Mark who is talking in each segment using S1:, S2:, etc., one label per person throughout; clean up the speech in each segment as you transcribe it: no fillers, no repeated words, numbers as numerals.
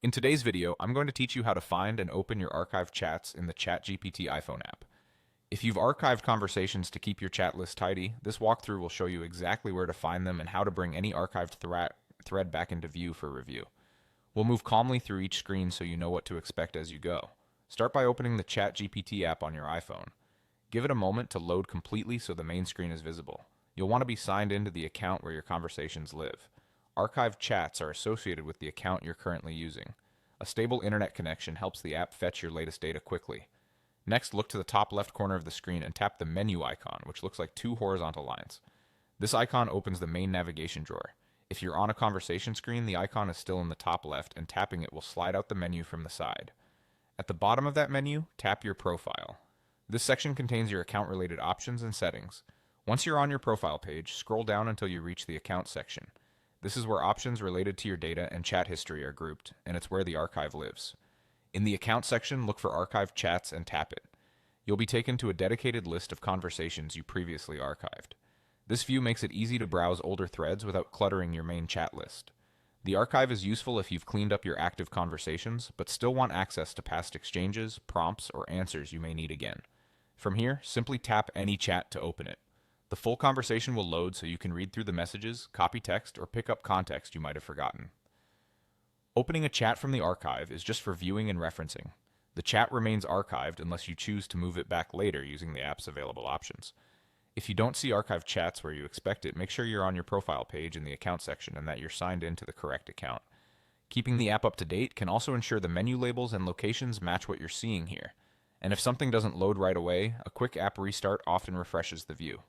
S1: In today's video, I'm going to teach you how to find and open your archived chats in the ChatGPT iPhone app. If you've archived conversations to keep your chat list tidy, this walkthrough will show you exactly where to find them and how to bring any archived thread back into view for review. We'll move calmly through each screen so you know what to expect as you go. Start by opening the ChatGPT app on your iPhone. Give it a moment to load completely so the main screen is visible. You'll want to be signed into the account where your conversations live. Archived chats are associated with the account you're currently using. A stable internet connection helps the app fetch your latest data quickly. Next, look to the top left corner of the screen and tap the menu icon, which looks like two horizontal lines. This icon opens the main navigation drawer. If you're on a conversation screen, the icon is still in the top left, and tapping it will slide out the menu from the side. At the bottom of that menu, tap your profile. This section contains your account-related options and settings. Once you're on your profile page, scroll down until you reach the Account section. This is where options related to your data and chat history are grouped, and it's where the archive lives. In the Account section, look for Archived Chats and tap it. You'll be taken to a dedicated list of conversations you previously archived. This view makes it easy to browse older threads without cluttering your main chat list. The archive is useful if you've cleaned up your active conversations, but still want access to past exchanges, prompts, or answers you may need again. From here, simply tap any chat to open it. The full conversation will load so you can read through the messages, copy text, or pick up context you might have forgotten. Opening a chat from the archive is just for viewing and referencing. The chat remains archived unless you choose to move it back later using the app's available options. If you don't see archived chats where you expect it, make sure you're on your profile page in the Account section and that you're signed into the correct account. Keeping the app up to date can also ensure the menu labels and locations match what you're seeing here. And if something doesn't load right away, a quick app restart often refreshes the view.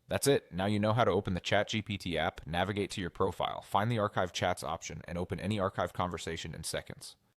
S1: That's it. Now you know how to open the ChatGPT app, navigate to your profile, find the Archive Chats option, and open any archived conversation in seconds.